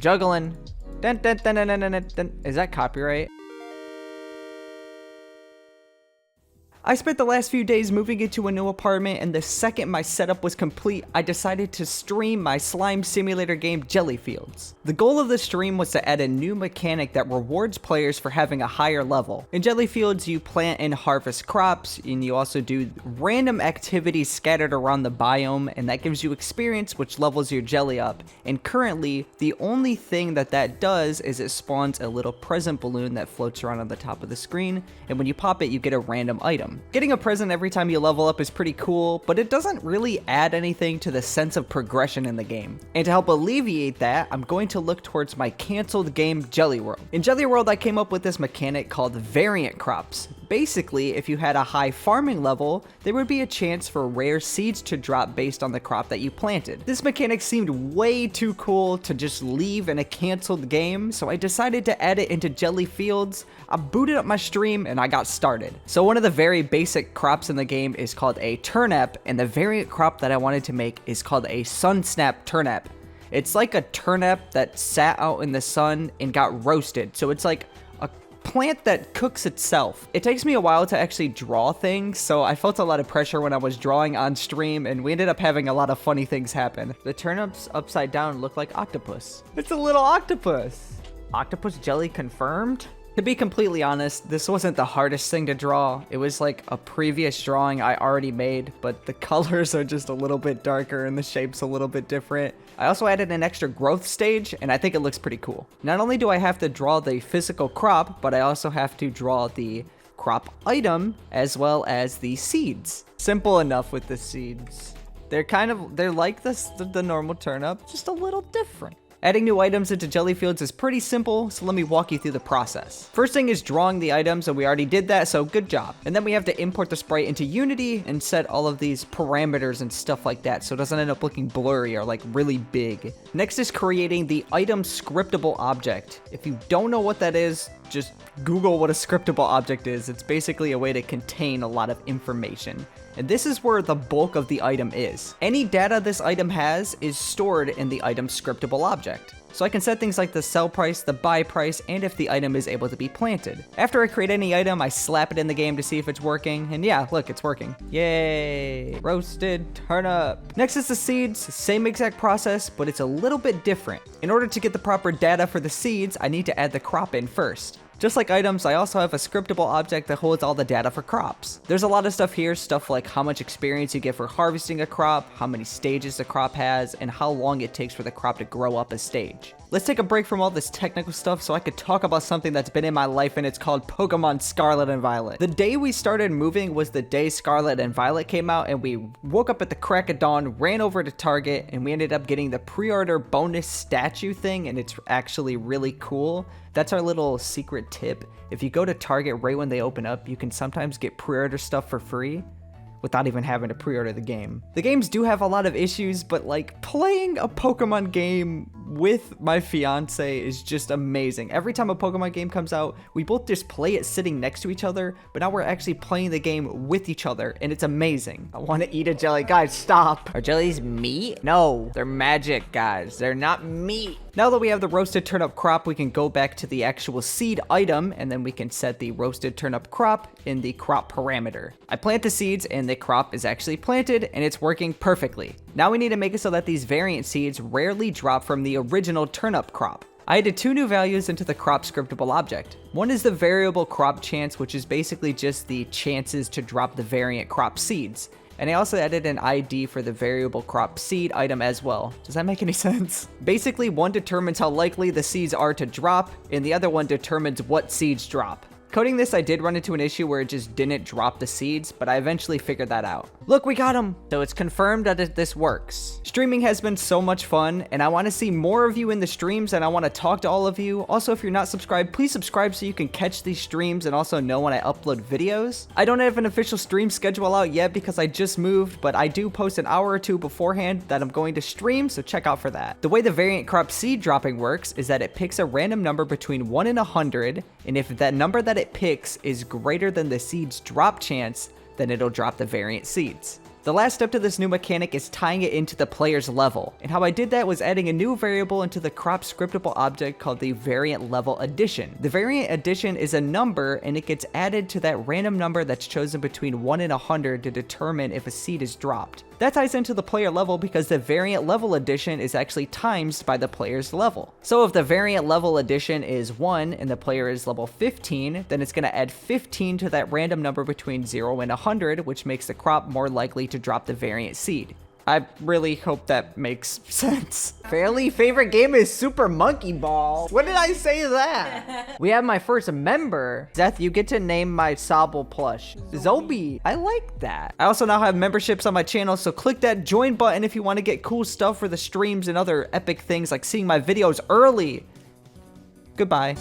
juggling. Dun, dun, dun, dun, dun, dun, dun, dun. Is that copyright? I spent the last few days moving into a new apartment, and the second my setup was complete, I decided to stream my slime simulator game Gelli Fields. The goal of the stream was to add a new mechanic that rewards players for having a higher level. In Gelli Fields, you plant and harvest crops, and you also do random activities scattered around the biome, and that gives you experience, which levels your jelly up. And currently, the only thing that does is it spawns a little present balloon that floats around on the top of the screen, and when you pop it, you get a random item. Getting a present every time you level up is pretty cool, but it doesn't really add anything to the sense of progression in the game. And to help alleviate that, I'm going to look towards my canceled game Gelli World. In Gelli World, I came up with this mechanic called variant crops. Basically, if you had a high farming level, there would be a chance for rare seeds to drop based on the crop that you planted. This mechanic seemed way too cool to just leave in a canceled game, so I decided to add it into Gelli Fields. I booted up my stream and I got started. So one of the very basic crops in the game is called a turnip, and the variant crop that I wanted to make is called a sun snap turnip. It's like a turnip that sat out in the sun and got roasted, so it's like plant that cooks itself. It takes me a while to actually draw things, so I felt a lot of pressure when I was drawing on stream, and we ended up having a lot of funny things happen. The turnips upside down look like octopus. It's a little octopus. Octopus jelly confirmed? To be completely honest, this wasn't the hardest thing to draw. It was like a previous drawing I already made, but the colors are just a little bit darker and the shape's a little bit different. I also added an extra growth stage, and I think it looks pretty cool. Not only do I have to draw the physical crop, but I also have to draw the crop item as well as the seeds. Simple enough with the seeds. They're like the normal turnip, just a little different. Adding new items into Gelli Fields is pretty simple, so let me walk you through the process. First thing is drawing the items, and we already did that, so good job. And then we have to import the sprite into Unity and set all of these parameters and stuff like that, so it doesn't end up looking blurry or like really big. Next is creating the item scriptable object. If you don't know what that is, just Google what a scriptable object is. It's basically a way to contain a lot of information. And this is where the bulk of the item is. Any data this item has is stored in the item scriptable object. So I can set things like the sell price, the buy price, and if the item is able to be planted. After I create any item, I slap it in the game to see if it's working, and yeah, look, it's working. Yay! Roasted turnip. Next is the seeds, same exact process, but it's a little bit different. In order to get the proper data for the seeds, I need to add the crop in first. Just like items, I also have a scriptable object that holds all the data for crops. There's a lot of stuff here, stuff like how much experience you get for harvesting a crop, how many stages the crop has, and how long it takes for the crop to grow up a stage. Let's take a break from all this technical stuff so I could talk about something that's been in my life, and it's called Pokemon Scarlet and Violet. The day we started moving was the day Scarlet and Violet came out, and we woke up at the crack of dawn, ran over to Target, and we ended up getting the pre-order bonus statue thing, and it's actually really cool. That's our little secret tip. If you go to Target right when they open up, you can sometimes get pre-order stuff for free without even having to pre-order the game. The games do have a lot of issues, but like playing a Pokemon game with my fiance is just amazing. Every time a Pokemon game comes out, we both just play it sitting next to each other, but now we're actually playing the game with each other, and it's amazing. I want to eat a jelly. Guys, stop. Are jellies meat? No, they're magic, guys. They're not meat. Now that we have the roasted turnip crop, we can go back to the actual seed item, and then we can set the roasted turnip crop in the crop parameter. I plant the seeds, and the crop is actually planted, and it's working perfectly. Now we need to make it so that these variant seeds rarely drop from the original turnip crop. I added two new values into the crop scriptable object. One is the variable crop chance, which is basically just the chances to drop the variant crop seeds. And I also added an ID for the variable crop seed item as well. Does that make any sense? Basically, one determines how likely the seeds are to drop, and the other one determines what seeds drop. Coding this, I did run into an issue where it just didn't drop the seeds, but I eventually figured that out. Look, we got them! So it's confirmed that this works. Streaming has been so much fun, and I want to see more of you in the streams, and I want to talk to all of you. Also, if you're not subscribed, please subscribe so you can catch these streams and also know when I upload videos. I don't have an official stream schedule out yet because I just moved, but I do post an hour or two beforehand that I'm going to stream, so check out for that. The way the variant crop seed dropping works is that it picks a random number between 1 and 100, and if that number that it picks is greater than the seed's drop chance, then it'll drop the variant seeds. The last step to this new mechanic is tying it into the player's level, and how I did that was adding a new variable into the crop scriptable object called the variant level addition. The variant addition is a number, and it gets added to that random number that's chosen between 1 and 100 to determine if a seed is dropped. That ties into the player level because the variant level addition is actually times by the player's level. So if the variant level addition is 1 and the player is level 15, then it's going to add 15 to that random number between 0 and 100, which makes the crop more likely to drop the variant seed. I really hope that makes sense. Fairlii favorite game is Super Monkey Ball. When did I say that? We have my first member. Zeth, you get to name my Sobble plush. Zobi. I like that. I also now have memberships on my channel, so click that join button if you want to get cool stuff for the streams and other epic things like seeing my videos early. Goodbye.